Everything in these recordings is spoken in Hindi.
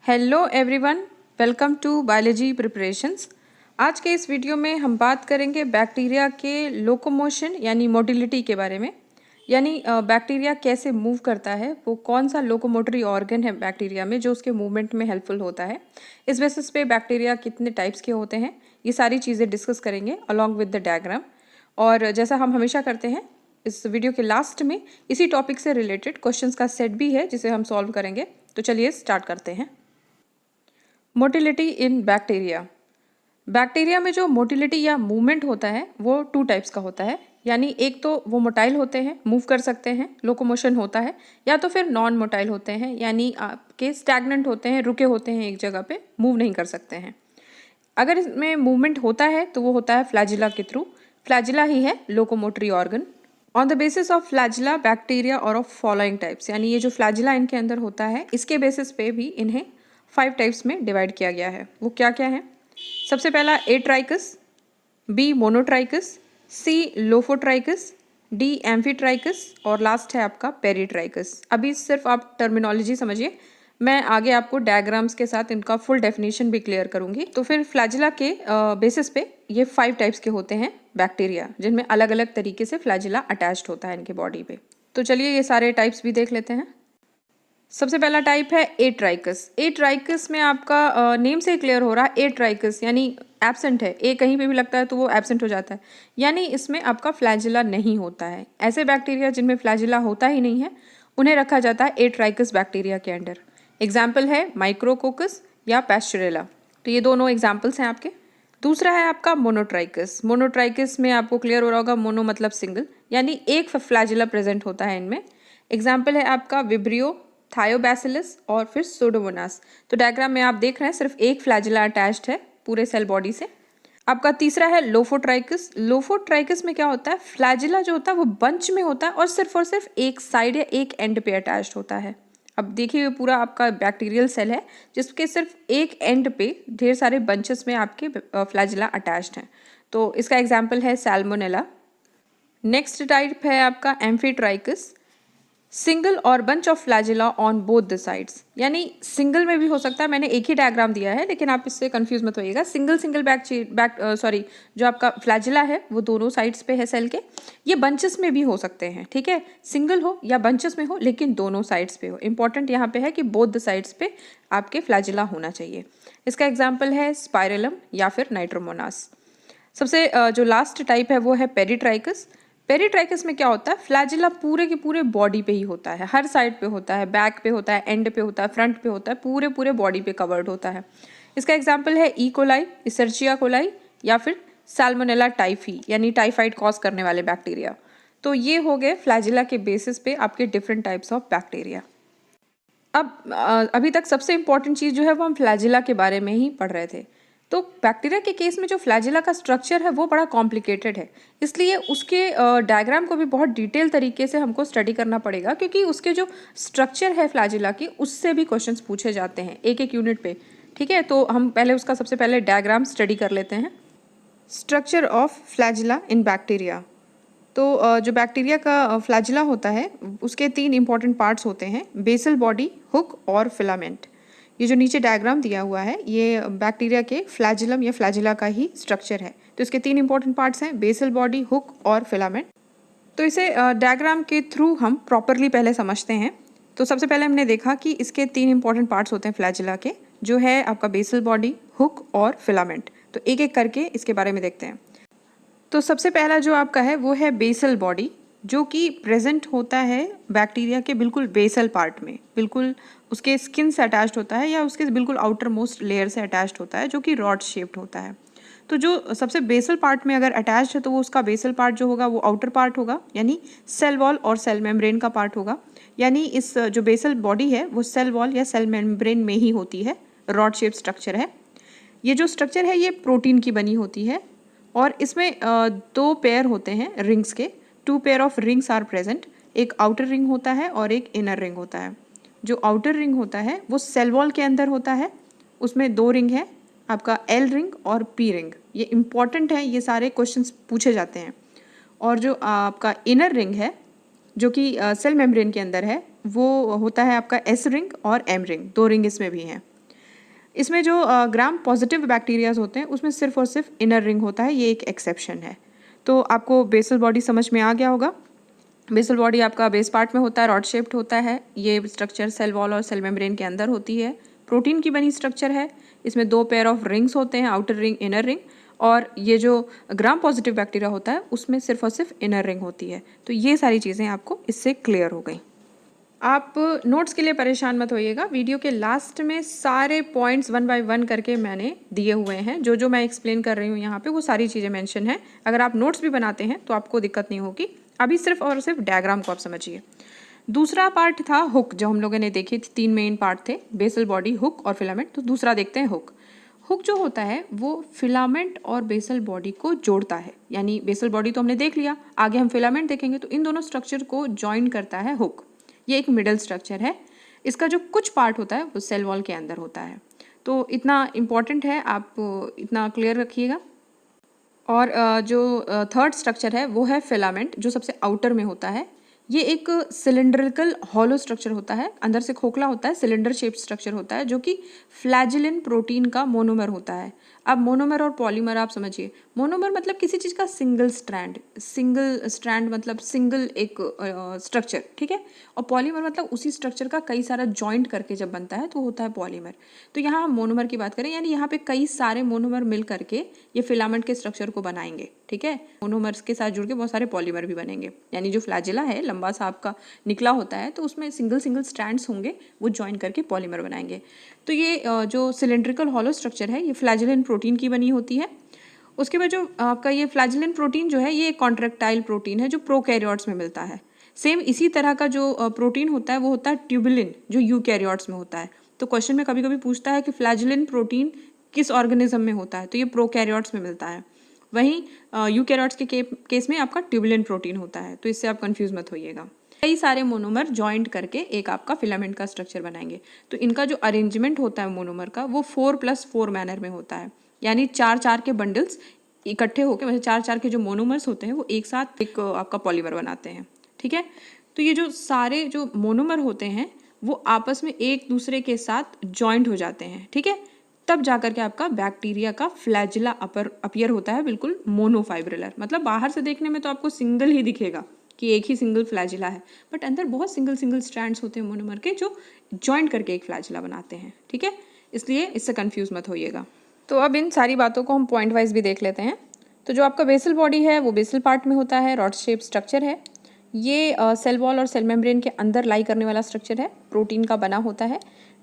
Hello everyone, welcome to biology preparations. आज के इस वीडियो में हम बात करेंगे बैक्टीरिया के लोकोमोशन यानी मोटिलिटी के बारे में। यानी बैक्टीरिया कैसे मूव करता है, वो कौन सा लोकोमोटरी ऑर्गन है बैक्टीरिया में जो उसके मूवमेंट में हेल्पफुल होता है। इस बेसिस पे बैक्टीरिया कितने टाइप्स के होते हैं, ये सारी चीज़ें डिस्कस करेंगे अलॉन्ग विद द डायग्राम। और जैसा हम हमेशा करते हैं, इस वीडियो के लास्ट में इसी टॉपिक से रिलेटेड क्वेश्चंस का सेट भी है जिसे हम सॉल्व करेंगे। तो चलिए स्टार्ट करते हैं। Motility in bacteria. बैक्टीरिया में जो मोटिलिटी या मूवमेंट होता है वो टू टाइप्स का होता है। यानी एक तो वो मोटाइल होते हैं, मूव कर सकते हैं, लोकोमोशन होता है, या तो फिर नॉन मोटाइल होते हैं यानी आपके स्टैग्नेंट होते हैं, रुके होते हैं एक जगह पे, मूव नहीं कर सकते हैं। अगर इसमें मूवमेंट होता है तो वो होता है फ्लैजिला के थ्रू। फ्लैजिला ही है locomotory organ. On the basis of flagella bacteria और ऑफ फॉलोइंग टाइप्स, यानी ये जो फ्लैजिला इनके अंदर होता है इसके बेसिस पे भी इन्हें 5 टाइप्स में डिवाइड किया गया है। वो क्या क्या है? सबसे पहला एट्राइकस, बी मोनोट्राइकस, सी लोफोट्राइकस, डी एम्फीट्राइकस और लास्ट है आपका पेरीट्राइकस। अभी सिर्फ आप टर्मिनोलॉजी समझिए, मैं आगे आपको डायग्राम्स के साथ इनका फुल डेफिनेशन भी क्लियर करूंगी। तो फिर फ्लैजिला के बेसिस पे ये 5 टाइप्स के होते हैं बैक्टीरिया, जिनमें अलग अलग तरीके से फ्लैजिला अटैच्ड होता है इनके बॉडी पे। तो चलिए ये सारे टाइप्स भी देख लेते हैं। सबसे पहला टाइप है एट्राइकस। एट्राइकस में आपका नेम से क्लियर हो रहा है, एट्राइकस यानी एब्सेंट है। ए कहीं पे भी लगता है तो वो एब्सेंट हो जाता है, यानी इसमें आपका फ्लैजिला नहीं होता है। ऐसे बैक्टीरिया जिनमें फ्लैजिला होता ही नहीं है उन्हें रखा जाता है एट्राइकस बैक्टीरिया के अंडर। एग्जाम्पल है माइक्रोकोकस या पैस्चुरेला। तो ये दोनों एग्जाम्पल्स हैं आपके। दूसरा है आपका मोनोट्राइकस। मोनोट्राइकस में आपको क्लियर हो रहा होगा, मोनो मतलब सिंगल, यानी एक फ्लैजिला प्रेजेंट होता है इनमें। एग्जाम्पल है आपका विब्रियो, थायोबैसिलस और फिर सूडोमोनास। तो डायग्राम में आप देख रहे हैं सिर्फ एक फ्लैजिला अटैच्ड है पूरे सेल बॉडी से। आपका तीसरा है लोफोट्राइकस। लोफोट्राइकस में क्या होता है, फ्लैजिला जो होता है वो बंच में होता है और सिर्फ एक साइड या एक एंड पे अटैच्ड होता है। अब देखिए पूरा आपका बैक्टीरियल सेल है जिसके सिर्फ एक एंड पे ढेर सारे बंचेस में आपके फ्लैजिला अटैच्ड हैं। तो इसका एग्जाम्पल है सैल्मोनेला। नेक्स्ट टाइप है आपका एम्फीट्राइकस। सिंगल और bunch of flagella on both the sides, यानी सिंगल में भी हो सकता है। मैंने एक ही डायग्राम दिया है लेकिन आप इससे कंफ्यूज मत होइएगा। सिंगल जो आपका फ्लैजिला है वो दोनों साइड्स पे है सेल के। ये बंचेस में भी हो सकते हैं, ठीक है, सिंगल हो या बंचेस में हो लेकिन दोनों साइड्स पे हो। इंपॉर्टेंट यहाँ पे है कि बोथ द साइड्स पे आपके फ्लैजिला होना चाहिए। इसका एग्जाम्पल है स्पाइरलम या फिर नाइट्रोमोनास। सबसे जो लास्ट टाइप है वो है पेरीट्राइकस। पेरीट्राइकस में क्या होता है, फ्लैजिला पूरे के पूरे बॉडी पे ही होता है, हर साइड पे होता है, बैक पे होता है, एंड पे होता है, फ्रंट पे होता है, पूरे बॉडी पे कवर्ड होता है। इसका एग्जाम्पल है ई कोलाई, इसेर्चिया कोलाई या फिर सैल्मोनेला टाइफी यानी टाइफाइड कॉज करने वाले बैक्टीरिया। तो ये हो गए फ्लैजिला के बेसिस पे आपके डिफरेंट टाइप्स ऑफ बैक्टीरिया। अब अभी तक सबसे इंपॉर्टेंट चीज़ जो है वो हम फ्लैजिला के बारे में ही पढ़ रहे थे। तो बैक्टीरिया के केस में जो फ्लैजिला का स्ट्रक्चर है वो बड़ा कॉम्प्लिकेटेड है, इसलिए उसके डायग्राम को भी बहुत डिटेल तरीके से हमको स्टडी करना पड़ेगा, क्योंकि उसके जो स्ट्रक्चर है फ्लैजिला की उससे भी क्वेश्चंस पूछे जाते हैं एक एक यूनिट पे। ठीक है, तो हम पहले उसका सबसे पहले डायग्राम स्टडी कर लेते हैं। Structure of flagella in bacteria. तो जो बैक्टीरिया का फ्लैजिला होता है उसके 3 इंपॉर्टेंट पार्ट्स होते हैं, बेसल बॉडी, हुक और फिलामेंट। ये जो नीचे डायग्राम दिया हुआ है ये बैक्टीरिया के फ्लैजिलम या फ्लैजिला का ही स्ट्रक्चर है। तो इसके 3 इंपॉर्टेंट पार्ट्स हैं, बेसल बॉडी, हुक और फिलामेंट। तो इसे डायग्राम के थ्रू हम प्रॉपरली पहले समझते हैं। तो सबसे पहले हमने देखा कि इसके 3 इंपॉर्टेंट पार्ट्स होते हैं फ्लैजिला के, जो है आपका बेसल बॉडी, हुक और फिलामेंट। तो एक एक करके इसके बारे में देखते हैं। तो सबसे पहला जो आपका है वो है बेसल बॉडी, जो कि प्रेजेंट होता है बैक्टीरिया के बिल्कुल बेसल पार्ट में, बिल्कुल उसके स्किन से अटैच्ड होता है या उसके बिल्कुल आउटर मोस्ट लेयर से अटैच्ड होता है, जो कि रॉड शेप्ड होता है। तो जो सबसे बेसल पार्ट में अगर अटैच्ड है तो वो उसका बेसल पार्ट जो होगा वो आउटर पार्ट होगा, यानी सेल वॉल और सेल मेम्ब्रेन का पार्ट होगा। यानी इस जो बेसल बॉडी है वो सेल वॉल या सेल मेम्ब्रेन में ही होती है, रॉड शेप स्ट्रक्चर है। ये जो स्ट्रक्चर है ये प्रोटीन की बनी होती है और इसमें 2 पेयर होते हैं रिंग्स के। 2 pair of rings are present. एक आउटर रिंग होता है और एक इनर रिंग होता है। जो आउटर रिंग होता है वो सेल वॉल के अंदर होता है, उसमें 2 रिंग है, आपका एल रिंग और पी रिंग। ये इंपॉर्टेंट है, ये सारे क्वेश्चंस पूछे जाते हैं। और जो आपका इनर रिंग है जो कि सेल मेम्ब्रेन के अंदर है वो होता है आपका एस रिंग और एम रिंग, 2 रिंग इसमें भी हैं। इसमें जो ग्राम पॉजिटिव बैक्टीरियाज होते हैं उसमें सिर्फ और सिर्फ इनर रिंग होता है, ये एक एक्सेप्शन है। तो आपको बेसल बॉडी समझ में आ गया होगा। बेसल बॉडी आपका बेस पार्ट में होता है, रॉड शेप्ड होता है। ये स्ट्रक्चर सेल वॉल और सेल मेम्ब्रेन के अंदर होती है। प्रोटीन की बनी स्ट्रक्चर है। इसमें 2 पेयर ऑफ रिंग्स होते हैं, आउटर रिंग, इनर रिंग। और ये जो ग्राम पॉजिटिव बैक्टीरिया होता है उसमें सिर्फ और सिर्फ इनर रिंग होती है। तो ये सारी चीज़ें आपको इससे क्लियर हो गई। आप नोट्स के लिए परेशान मत होइएगा, वीडियो के लास्ट में सारे पॉइंट्स 1 बाय 1 करके मैंने दिए हुए हैं। जो जो मैं एक्सप्लेन कर रही हूँ यहाँ पे वो सारी चीज़ें मेंशन हैं। अगर आप नोट्स भी बनाते हैं तो आपको दिक्कत नहीं होगी। अभी सिर्फ और सिर्फ डायग्राम को आप समझिए। दूसरा पार्ट था हुक, जो हम लोगों ने देखी थी। 3 मेन पार्ट थे, बेसल बॉडी, हुक और फिलामेंट। तो दूसरा देखते हैं हुक। हुक जो होता है वो फिलामेंट और बेसल बॉडी को जोड़ता है। यानी बेसल बॉडी तो हमने देख लिया, आगे हम फिलामेंट देखेंगे। तो इन दोनों स्ट्रक्चर को ज्वाइन करता है हुक। ये एक मिडल स्ट्रक्चर है। इसका जो कुछ पार्ट होता है वो सेल वॉल के अंदर होता है। तो इतना इम्पॉर्टेंट है, आप इतना क्लियर रखिएगा। और जो थर्ड स्ट्रक्चर है वो है फिलामेंट, जो सबसे आउटर में होता है। ये एक सिलेंड्रिकल हॉलो स्ट्रक्चर होता है, अंदर से खोखला होता है, सिलेंडर शेप्ड स्ट्रक्चर होता है, जो कि फ्लैजिलिन प्रोटीन का मोनोमर होता है। अब मोनोमर और पॉलीमर आप समझिए। मोनोमर मतलब किसी चीज़ का सिंगल स्ट्रैंड मतलब सिंगल एक स्ट्रक्चर, ठीक है। और पॉलीमर मतलब उसी स्ट्रक्चर का कई सारा जॉइंट करके जब बनता है तो होता है पॉलीमर। तो यहाँ हम मोनोमर की बात करें, यानी यहाँ पे कई सारे मोनोमर मिल करके ये फिलामेंट के स्ट्रक्चर को बनाएंगे, ठीक है। मोनोमर्स के साथ जुड़ के बहुत सारे पॉलीमर भी बनेंगे। यानी जो फ्लैजिला है लंबा सा आपका निकला होता है, तो उसमें सिंगल स्ट्रैंड्स होंगे, वो ज्वाइन करके पॉलीमर बनाएंगे। तो ये जो सिलेंड्रिकल हॉलो स्ट्रक्चर है ये फ्लैजिलिन प्रोटीन की बनी होती है। उसके बाद जो आपका ये फ्लैजिलिन प्रोटीन जो है ये कॉन्ट्रैक्टाइल प्रोटीन है, जो प्रोकैरियोट्स में मिलता है। सेम इसी तरह का जो प्रोटीन होता है वो होता है ट्यूबुलिन, जो यूकैरियोट्स में होता है। तो क्वेश्चन में कभी कभी पूछता है कि फ्लैजिलिन प्रोटीन किस ऑर्गेनिज्म में होता है, तो ये प्रोकैरियोट्स में मिलता है। वहीं यूकैरियोट्स के केस में आपका ट्यूबुलिन प्रोटीन होता है। तो इससे आप कंफ्यूज मत होइएगा। कई सारे मोनोमर जॉइंट करके एक आपका फिलामेंट का स्ट्रक्चर बनाएंगे। तो इनका जो अरेंजमेंट होता है मोनोमर का वो 4+4 मैनर में होता है। यानी 4 के बंडल्स इकट्ठे होकर, मतलब 4 के जो मोनोमर्स होते हैं वो एक साथ एक आपका पॉलीमर बनाते हैं, ठीक है। तो ये जो सारे जो मोनोमर होते हैं वो आपस में एक दूसरे के साथ जॉइंट हो जाते हैं, ठीक है। तब जाकर के आपका बैक्टीरिया का फ्लैजिला अपीयर होता है, बिल्कुल मोनोफाइब्रिलर। मतलब बाहर से देखने में तो आपको सिंगल ही दिखेगा कि एक ही सिंगल फ्लैजिला है, बट अंदर बहुत सिंगल स्ट्रैंड्स होते हैं मोनोमर के, जो जॉइंट करके एक फ्लैजिला बनाते हैं, ठीक है। इसलिए इससे कंफ्यूज मत होइएगा। तो अब इन सारी बातों को हम पॉइंट वाइज भी देख लेते हैं। तो जो आपका बेसल बॉडी है वो बेसल पार्ट में होता है, रॉड शेप स्ट्रक्चर है। ये सेल वॉल और सेल मेम्ब्रेन के अंदर लाई करने वाला स्ट्रक्चर है, प्रोटीन का बना होता है।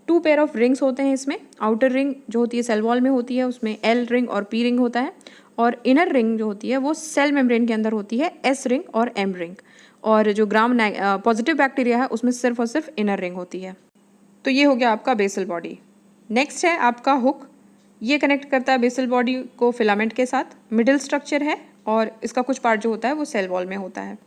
2 पेयर ऑफ रिंग्स होते हैं इसमें। आउटर रिंग जो होती है सेल वॉल में होती है, उसमें एल रिंग और पी रिंग होता है। और इनर रिंग जो होती है वो सेल मेम्ब्रेन के अंदर होती है, एस रिंग और एम रिंग। और जो ग्राम पॉजिटिव बैक्टीरिया है उसमें सिर्फ और सिर्फ इनर रिंग होती है। तो ये हो गया आपका बेसल बॉडी। नेक्स्ट है आपका हुक। ये कनेक्ट करता है बेसल बॉडी को फिलामेंट के साथ। मिडिल स्ट्रक्चर है और इसका कुछ पार्ट जो होता है वो सेल वॉल में होता है।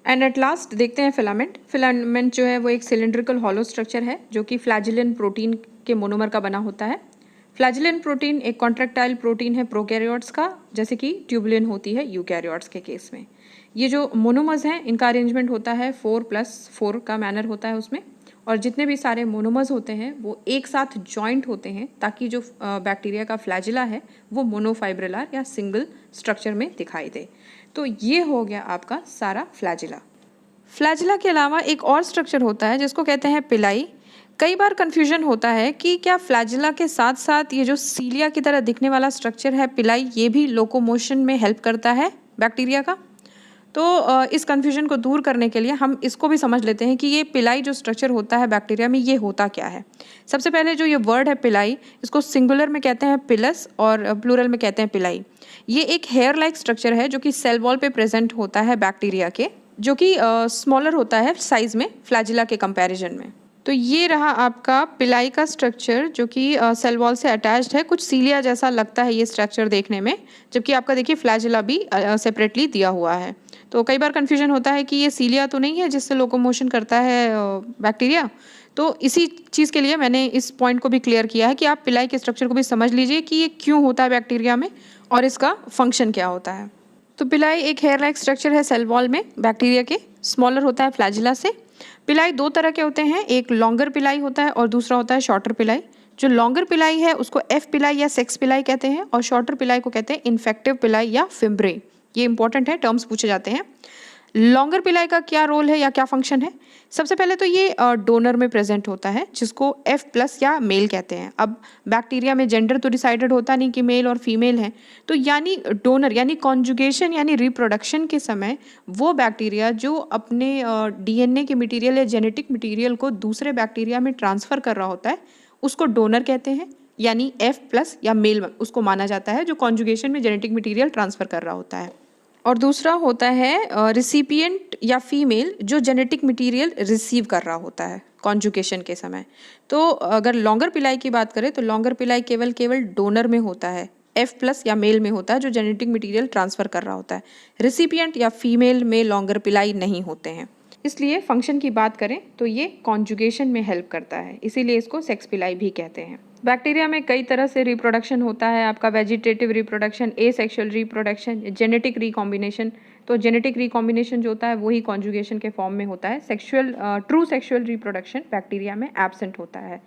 एंड एट लास्ट देखते हैं फिलामेंट। फिलामेंट जो है वो एक सिलेंड्रिकल हॉलो स्ट्रक्चर है, जो कि फ्लैजिलिन प्रोटीन के मोनोमर का बना होता है। फ्लैजिलिन प्रोटीन एक कॉन्ट्रैक्टाइल प्रोटीन है प्रोकैरियोट्स का, जैसे कि ट्यूबुलिन होती है यूकैरियोट्स के केस में। ये जो मोनोमर्स हैं इनका अरेंजमेंट होता है 4+4 का मैनर होता है उसमें। और जितने भी सारे मोनोमर्स होते हैं वो एक साथ जॉइंट होते हैं, ताकि जो बैक्टीरिया का फ्लैजिला है वो मोनोफाइब्रिलर या सिंगल स्ट्रक्चर में दिखाई दे। तो ये हो गया आपका सारा फ्लैजिला। फ्लैजिला के अलावा एक और स्ट्रक्चर होता है जिसको कहते हैं पिलाई। कई बार कन्फ्यूजन होता है कि क्या फ्लैजिला के साथ साथ ये जो सीलिया की तरह दिखने वाला स्ट्रक्चर है पिलाई, ये भी लोकोमोशन में हेल्प करता है बैक्टीरिया का। तो इस कन्फ्यूजन को दूर करने के लिए हम इसको भी समझ लेते हैं कि ये पिलाई जो स्ट्रक्चर होता है बैक्टीरिया में, ये होता क्या है। सबसे पहले जो ये वर्ड है पिलाई, इसको सिंगुलर में कहते हैं पिलस और प्लूरल में कहते हैं पिलाई। ये एक हेयर लाइक स्ट्रक्चर है जो कि सेल वॉल पे प्रेजेंट होता है बैक्टीरिया के, जो कि स्मॉलर होता है साइज में फ्लैजिला के कंपैरिजन में। तो ये रहा आपका पिलाई का स्ट्रक्चर, जो कि सेल वॉल से अटैच्ड है। कुछ सीलिया जैसा लगता है ये स्ट्रक्चर देखने में, जबकि आपका देखिए फ्लैजिला भी सेपरेटली दिया हुआ है। तो कई बार कन्फ्यूजन होता है कि ये सीलिया तो नहीं है जिससे लोकोमोशन करता है बैक्टीरिया। तो इसी चीज़ के लिए मैंने इस पॉइंट को भी क्लियर किया है कि आप पिलाई के स्ट्रक्चर को भी समझ लीजिए कि ये क्यों होता है बैक्टीरिया में और इसका फंक्शन क्या होता है। तो पिलाई एक हेयर लाइक स्ट्रक्चर है सेल वॉल में बैक्टीरिया के, स्मॉलर होता है फ्लैजिला से। पिलाई 2 तरह के होते हैं, एक लॉन्गर पिलाई होता है और दूसरा होता है शॉर्टर पिलाई। जो लॉन्गर पिलाई है उसको एफ पिलाई या सेक्स पिलाई कहते हैं और शॉर्टर पिलाई को कहते हैं इन्फेक्टिव पिलाई या फिम्ब्रे। ये इंपॉर्टेंट है, टर्म्स पूछे जाते हैं। लॉन्गर पिलाई का क्या रोल है या क्या फंक्शन है? सबसे पहले तो ये डोनर में प्रेजेंट होता है जिसको एफ प्लस या मेल कहते हैं। अब बैक्टीरिया में जेंडर तो डिसाइडेड होता नहीं कि मेल और फीमेल है, तो यानी डोनर यानी कॉन्जुगेशन यानी रिप्रोडक्शन के समय वो बैक्टीरिया जो अपने डीएनए के मटेरियल या जेनेटिक मटेरियल को दूसरे बैक्टीरिया में ट्रांसफ़र कर रहा होता है उसको डोनर कहते हैं, यानी एफ प्लस या मेल उसको माना जाता है जो कॉन्जुगेशन में जेनेटिक मटेरियल ट्रांसफ़र कर रहा होता है। और दूसरा होता है रिसिपिएंट या फीमेल जो जेनेटिक मटेरियल रिसीव कर रहा होता है कॉन्जुगेशन के समय। तो अगर लॉन्गर पिलाई की बात करें तो लॉन्गर पिलाई केवल डोनर में होता है, एफ प्लस या मेल में होता है जो जेनेटिक मटेरियल ट्रांसफ़र कर रहा होता है। रिसिपिएंट या फीमेल में लॉन्गर पिलाई नहीं होते हैं। इसलिए फंक्शन की बात करें तो ये कॉन्जुगेशन में हेल्प करता है, इसीलिए इसको सेक्स पिलाई भी कहते हैं। बैक्टीरिया में कई तरह से रिप्रोडक्शन होता है, आपका vegetative reproduction, asexual reproduction, genetic recombination. तो जेनेटिक रिकॉम्बिनेशन जो होता है वही कॉन्जुगेशन के फॉर्म में होता है। ट्रू सेक्सुअल रिप्रोडक्शन बैक्टीरिया में एब्सेंट होता है,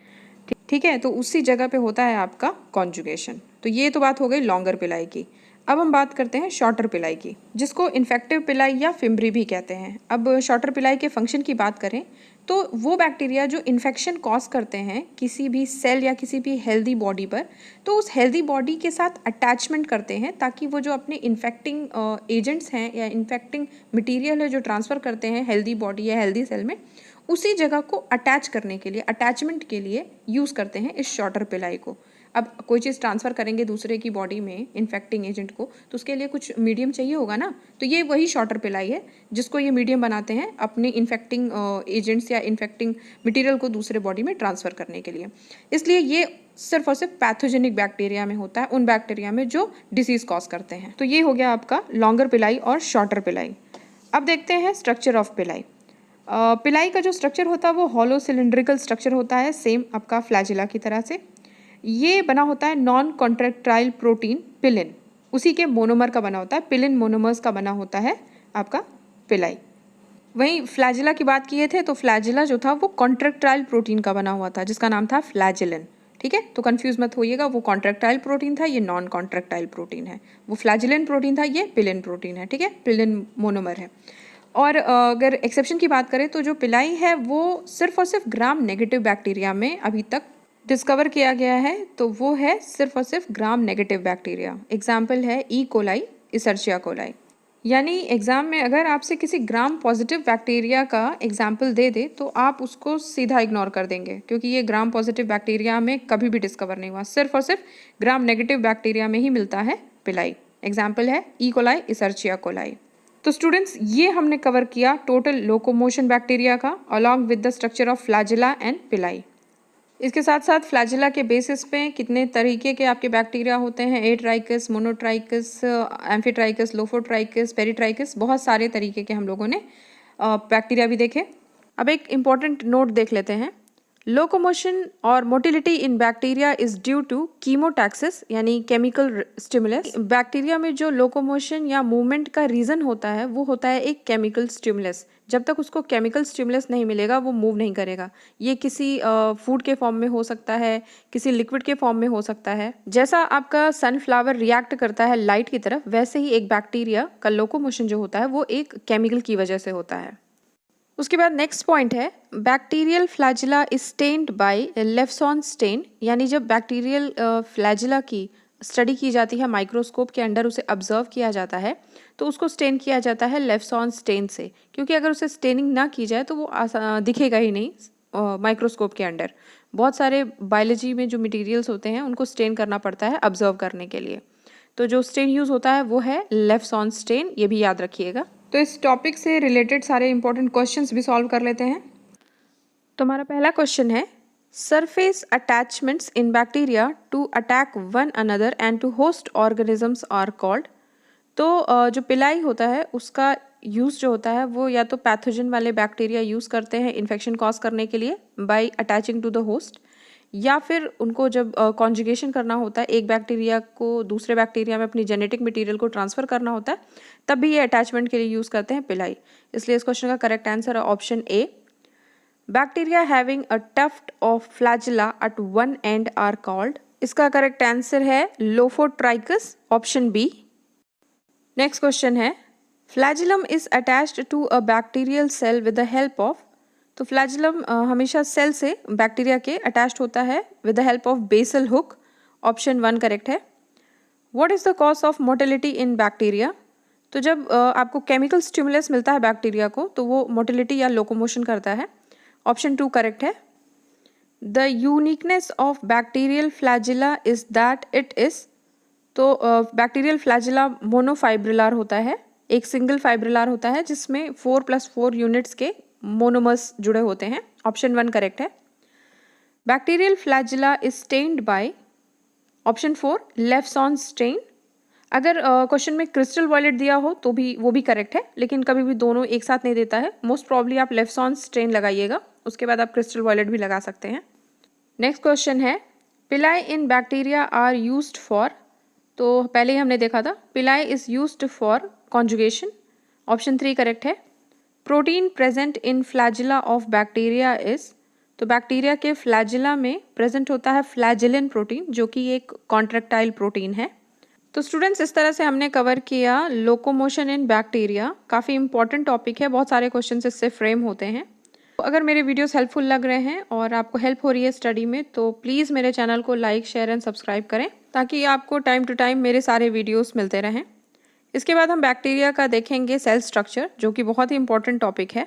ठीक है। तो उसी जगह पे होता है आपका कॉन्जुगेशन। तो ये तो बात हो गई लॉन्गर पिलाई की। अब हम बात करते हैं शॉर्टर पिलाई की, जिसको इन्फेक्टिव पिलाई या फिम्ब्री भी कहते हैं। अब शॉर्टर पिलाई के फंक्शन की बात करें तो वो बैक्टीरिया जो इन्फेक्शन कॉज करते हैं किसी भी सेल या किसी भी हेल्दी बॉडी पर, तो उस हेल्दी बॉडी के साथ अटैचमेंट करते हैं ताकि वो जो अपने इन्फेक्टिंग एजेंट्स हैं या इन्फेक्टिंग मटीरियल है जो ट्रांसफ़र करते हैं हेल्दी बॉडी या हेल्दी सेल में, उसी जगह को अटैच करने के लिए, अटैचमेंट के लिए यूज़ करते हैं इस शॉर्टर पिलाई को। अब कोई चीज़ ट्रांसफ़र करेंगे दूसरे की बॉडी में इन्फेक्टिंग एजेंट को, तो उसके लिए कुछ मीडियम चाहिए होगा ना, तो ये वही शॉर्टर पिलाई है जिसको ये मीडियम बनाते हैं अपने इन्फेक्टिंग एजेंट्स या इन्फेक्टिंग मटेरियल को दूसरे बॉडी में ट्रांसफ़र करने के लिए। इसलिए ये सिर्फ और सिर्फ पैथोजेनिक बैक्टीरिया में होता है, उन बैक्टीरिया में जो डिसीज़ कॉज करते हैं। तो ये हो गया आपका लॉन्गर पिलाई और शॉर्टर पिलाई। अब देखते हैं स्ट्रक्चर ऑफ पिलाई। पिलाई का जो स्ट्रक्चर होता है वो हॉलो सिलिंड्रिकल स्ट्रक्चर होता है, सेम आपका फ्लैजिला की तरह से। ये बना होता है नॉन कॉन्ट्रैक्टाइल प्रोटीन पिलिन, उसी के मोनोमर का बना होता है, पिलिन मोनोमर्स का बना होता है आपका पिलाई। वहीं फ्लैजिला की बात किए थे तो फ्लैजिला जो था वो कॉन्ट्रैक्टाइल प्रोटीन का बना हुआ था जिसका नाम था फ्लैजिलिन, ठीक है। तो कंफ्यूज मत होइएगा, वो कॉन्ट्रैक्टाइल प्रोटीन था, ये नॉन कॉन्ट्रैक्टाइल प्रोटीन है। वो फ्लैजिलिन प्रोटीन था, ये पिलिन प्रोटीन है, ठीक है, पिलिन मोनोमर है। और अगर एक्सेप्शन की बात करें तो जो पिलाई है वो सिर्फ और सिर्फ ग्राम नेगेटिव बैक्टीरिया में अभी तक डिस्कवर किया गया है, तो वो है सिर्फ और सिर्फ ग्राम नेगेटिव बैक्टीरिया। एग्जाम्पल है ई कोलाई, इसर्चिया कोलाई। यानी एग्ज़ाम में अगर आपसे किसी ग्राम पॉजिटिव बैक्टीरिया का एग्जाम्पल दे दे तो आप उसको सीधा इग्नोर कर देंगे, क्योंकि ये ग्राम पॉजिटिव बैक्टीरिया में कभी भी डिस्कवर नहीं हुआ, सिर्फ और सिर्फ ग्राम नेगेटिव बैक्टीरिया में ही मिलता है पिलाई। एग्जाम्पल है ई कोलाई, इसर्चिया कोलाई। तो स्टूडेंट्स, ये हमने कवर किया टोटल लोकोमोशन बैक्टीरिया का along with the structure of flagella and पिलाई। इसके साथ साथ फ्लैजिला के बेसिस पे कितने तरीके के आपके बैक्टीरिया होते हैं, atrichous, monotrichous, amphitrichous, lophotrichous, peritrichous, बहुत सारे तरीके के हम लोगों ने बैक्टीरिया भी देखे। अब एक इम्पॉर्टेंट नोट देख लेते हैं। लोकोमोशन और motility in bacteria is due to chemotaxis यानी केमिकल स्टिमुलस। बैक्टीरिया में जो लोकोमोशन या मूवमेंट का रीज़न होता है वो होता है एक केमिकल स्टिमुलस। जब तक उसको केमिकल स्टिमुलस नहीं मिलेगा वो मूव नहीं करेगा। ये किसी फूड के फॉर्म में हो सकता है, किसी लिक्विड के फॉर्म में हो सकता है। जैसा आपका सनफ्लावर रिएक्ट करता है लाइट की तरफ, वैसे ही एक बैक्टीरिया का लोकोमोशन जो होता है वो एक केमिकल की वजह से होता है। उसके बाद नेक्स्ट पॉइंट है bacterial flagella is stained by Leifson stain. यानी जब बैक्टीरियल फ्लैजिला की स्टडी की जाती है माइक्रोस्कोप के अंडर, उसे ऑब्जर्व किया जाता है तो उसको स्टेन किया जाता है लेफ्सॉन स्टेन से, क्योंकि अगर उसे स्टेनिंग ना की जाए तो वो दिखेगा ही नहीं माइक्रोस्कोप के अंडर। बहुत सारे बायोलॉजी में जो मटेरियल्स होते हैं उनको स्टेन करना पड़ता है ऑब्जर्व करने के लिए, तो जो स्टेन यूज़ होता है वो है लेफ्सॉन स्टेन, ये भी याद रखिएगा। तो इस टॉपिक से रिलेटेड सारे इंपॉर्टेंट क्वेश्चंस भी सॉल्व कर लेते हैं। तो हमारा पहला क्वेश्चन है surface attachments in bacteria to attack one another and to host organisms are called. तो जो पिलाई होता है उसका यूज़ जो होता है वो या तो पैथोजन वाले बैक्टीरिया यूज़ करते हैं इन्फेक्शन कॉज करने के लिए by attaching to the host, या फिर उनको जब कॉन्जुगेशन करना होता है, एक बैक्टीरिया को दूसरे बैक्टीरिया में अपनी जेनेटिक मटेरियल को ट्रांसफ़र करना होता है, तब भी ये अटैचमेंट के लिए यूज़ करते हैं पिलाई। इसलिए इस क्वेश्चन का करेक्ट आंसर है option A. Bacteria having a tuft of flagella at one end are called. इसका करेक्ट आंसर है lophotrichous, option B. Next question है, flagellum is attached to a bacterial cell with the help of. तो फ्लैजिलम हमेशा सेल से बैक्टीरिया के अटैच्ड होता है with the help of basal hook, option 1 correct है। What is the cause of motility in bacteria. तो जब आपको केमिकल स्टिमुलस मिलता है बैक्टीरिया को तो वो मोटिलिटी या लोकोमोशन करता है, ऑप्शन 2 करेक्ट है। The uniqueness of bacterial flagella is that it is. तो बैक्टीरियल फ्लैजिला मोनोफाइब्रिलार होता है, एक सिंगल फाइब्रिलार होता है जिसमें 4+4 यूनिट्स के मोनोमर्स जुड़े होते हैं, ऑप्शन 1 करेक्ट है। Bacterial flagella is stained by, option 4 Leifson stain. अगर क्वेश्चन में क्रिस्टल वॉयलेट दिया हो तो भी वो भी करेक्ट है, लेकिन कभी भी दोनों एक साथ नहीं देता है। मोस्ट प्रॉब्ली आप लेफ्सॉन स्टेन लगाइएगा, उसके बाद आप क्रिस्टल वॉयलेट भी लगा सकते हैं। नेक्स्ट क्वेश्चन है, pili in bacteria are used for. तो पहले ही हमने देखा था, pili is used for conjugation, option 3 correct है। Protein present in flagella of bacteria is. तो बैक्टीरिया के फ्लैजिला में प्रेजेंट होता है फ्लैजिलिन प्रोटीन, जो कि एक कॉन्ट्रैक्टाइल प्रोटीन है। तो स्टूडेंट्स, इस तरह से हमने कवर किया लोकोमोशन इन बैक्टीरिया। काफ़ी इंपॉर्टेंट टॉपिक है, बहुत सारे क्वेश्चन इससे फ्रेम होते हैं। तो अगर मेरे वीडियोस हेल्पफुल लग रहे हैं और आपको हेल्प हो रही है स्टडी में, तो प्लीज़ मेरे चैनल को लाइक, शेयर एंड सब्सक्राइब करें, ताकि आपको टाइम टू टाइम मेरे सारे वीडियोस मिलते रहें। इसके बाद हम बैक्टीरिया का देखेंगे सेल स्ट्रक्चर, जो कि बहुत ही इंपॉर्टेंट टॉपिक है।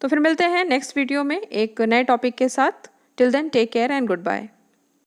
तो फिर मिलते हैं नेक्स्ट वीडियो में एक नए टॉपिक के साथ। Till then take care and good bye.